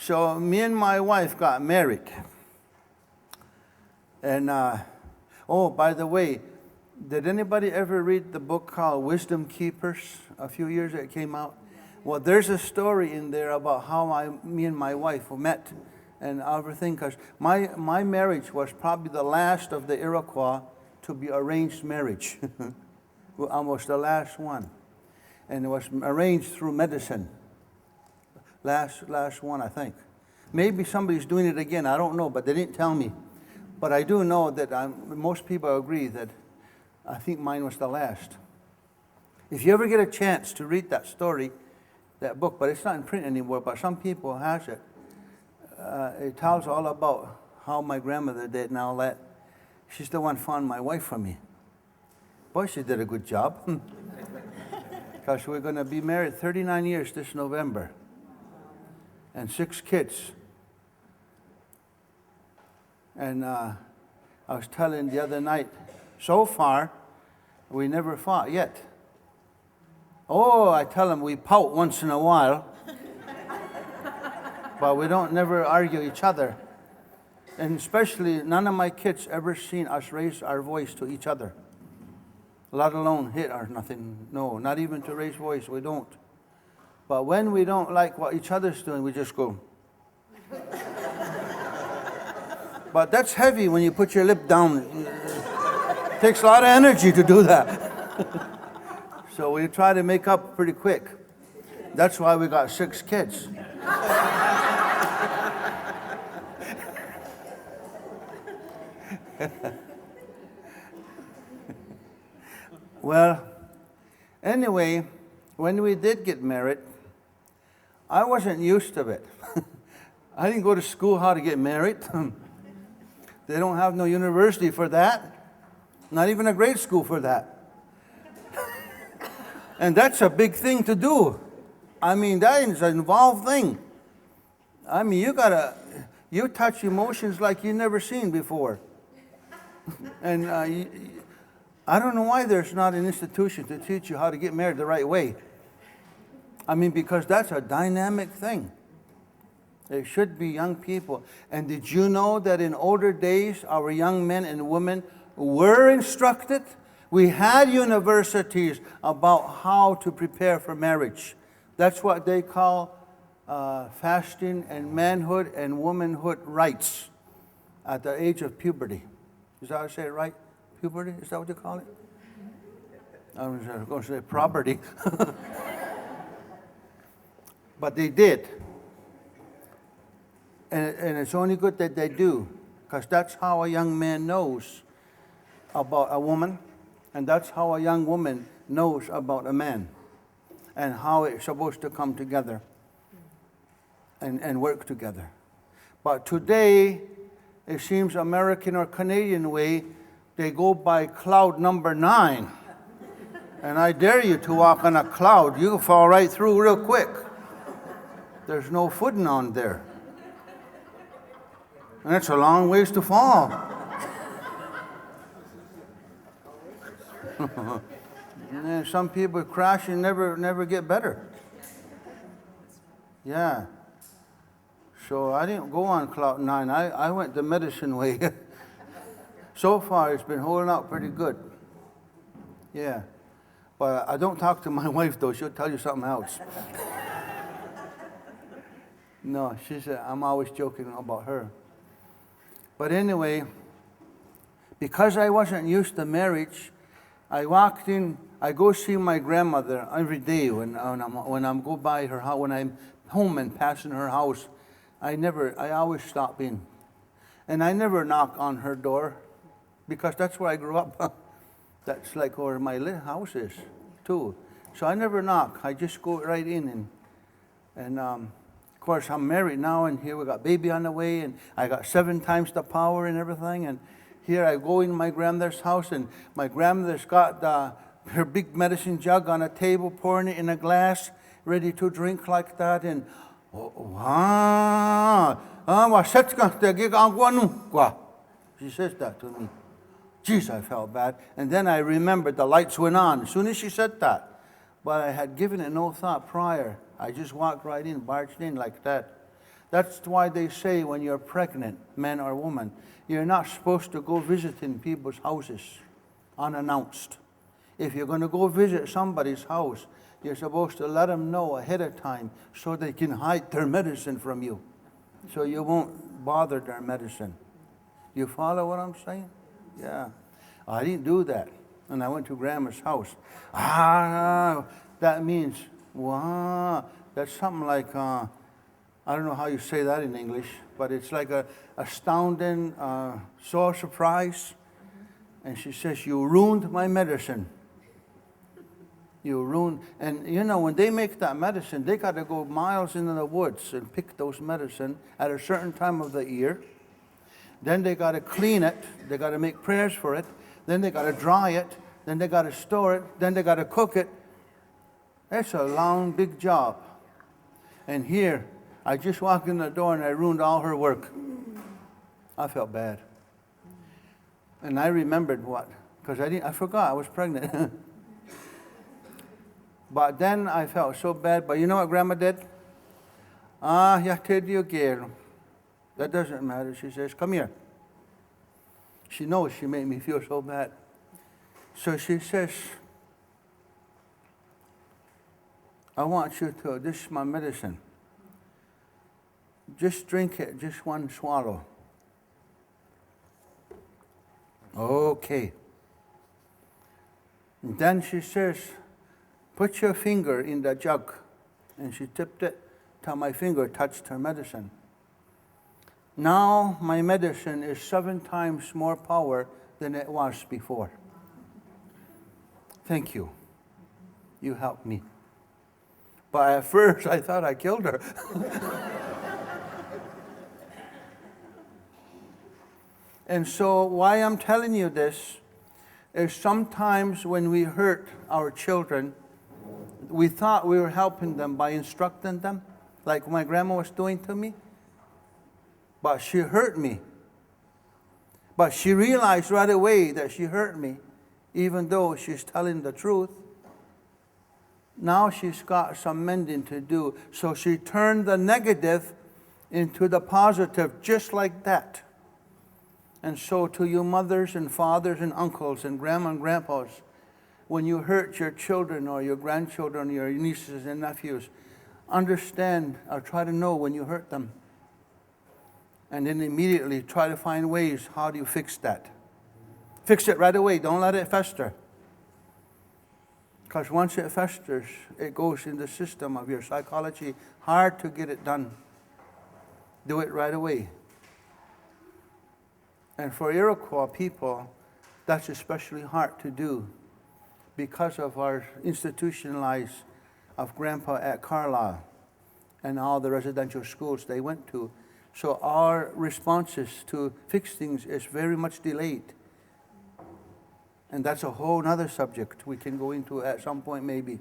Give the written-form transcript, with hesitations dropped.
So me and my wife got married. And, oh, by the way, did anybody ever read the book called Wisdom Keepers a few years ago? It came out? Well, there's a story in there about how me and my wife met and everything, because my marriage was probably the last of the Iroquois to be arranged marriage. Almost the last one. And it was arranged through medicine. Last one, I think. Maybe somebody's doing it again, I don't know, but they didn't tell me. But I do know that most people agree that I think mine was the last. If you ever get a chance to read that story, that book, but it's not in print anymore, but some people has it. It tells all about how my grandmother did and all that. She's the one found my wife for me. Boy, she did a good job. Because we're going to be married 39 years this November. And 6 kids. And I was telling the other night, so far, we never fought yet. Oh, I tell them we pout once in a while. But we don't never argue each other. And especially, none of my kids ever seen us raise our voice to each other. Let alone hit or nothing. No, not even to raise voice, we don't. But when we don't like what each other's doing, we just go. But that's heavy when you put your lip down. It takes a lot of energy to do that. So we try to make up pretty quick. That's why we got 6 kids. Well, anyway, when we did get married, I wasn't used to it. I didn't go to school how to get married. They don't have no university for that, not even a grade school for that. And that's a big thing to do. I mean, that is an involved thing. I mean, you touch emotions like you've never seen before. And I don't know why there's not an institution to teach you how to get married the right way. I mean, because that's a dynamic thing. It should be young people. And did you know that in older days, our young men and women were instructed? We had universities about how to prepare for marriage. That's what they call fasting and manhood and womanhood rights at the age of puberty. Is that how I say it right? Puberty? Is that what you call it? I was going to say property. But they did. And it's only good that they do, because that's how a young man knows about a woman, and that's how a young woman knows about a man, and how it's supposed to come together and work together. But today, it seems American or Canadian way, they go by cloud number 9. And I dare you to walk on a cloud. You'll fall right through real quick. There's no footing on there. And it's a long ways to fall. And some people crash and never get better. Yeah. So I didn't go on cloud 9. I went the medicine way. So far, it's been holding out pretty good. Yeah. But I don't talk to my wife, though. She'll tell you something else. No, she said, I'm always joking about her. But anyway, because I wasn't used to marriage, I walked in, I go see my grandmother every day when I'm go by her house, when I'm home and passing her house. I always stop in. And I never knock on her door, because that's where I grew up. That's like where my house is, too. So I never knock. I just go right in. And of course, I'm married now, and here we got baby on the way, and I got 7 times the power and everything. And here I go in my grandmother's house, and my grandmother's got her big medicine jug on a table, pouring it in a glass, ready to drink like that. And she says that to me. Jeez, I felt bad. And then I remembered the lights went on as soon as she said that. But I had given it no thought prior. I just walked right in, barged in like that. That's why they say when you're pregnant, man or woman, you're not supposed to go visiting people's houses unannounced. If you're going to go visit somebody's house, you're supposed to let them know ahead of time so they can hide their medicine from you, so you won't bother their medicine. You follow what I'm saying? Yeah. I didn't do that. And I went to Grandma's house. That means, wow, that's something like, I don't know how you say that in English, but it's like a astounding, so surprise. And she says, you ruined my medicine. You ruined, and you know, when they make that medicine, they got to go miles into the woods and pick those medicine at a certain time of the year. Then they got to clean it. They got to make prayers for it. Then they got to dry it. Then they got to store it. Then they got to cook it. That's a long, big job. And here, I just walked in the door and I ruined all her work. I felt bad. And I remembered what? Because I forgot I was pregnant. But then I felt so bad. But you know what Grandma did? Ya te dio quiero. That doesn't matter. She says, come here. She knows she made me feel so bad. So she says, I want you to, this is my medicine. Just drink it, just one swallow. Okay. And then she says, put your finger in the jug. And she tipped it till my finger touched her medicine. Now my medicine is 7 times more power than it was before. Thank you. You helped me. But at first I thought I killed her. And so why I'm telling you this is sometimes when we hurt our children, we thought we were helping them by instructing them, like my grandma was doing to me. But she hurt me. But she realized right away that she hurt me, even though she's telling the truth. Now she's got some mending to do. So she turned the negative into the positive, just like that. And so to you mothers and fathers and uncles and grandma and grandpas, when you hurt your children or your grandchildren or your nieces and nephews, understand or try to know when you hurt them. And then immediately try to find ways, how do you fix that? Fix it right away. Don't let it fester. Because once it festers, it goes in the system of your psychology. Hard to get it done. Do it right away. And for Iroquois people, that's especially hard to do because of our institutionalized of Grandpa at Carlisle and all the residential schools they went to. So our responses to fix things is very much delayed. And that's a whole other subject we can go into at some point maybe.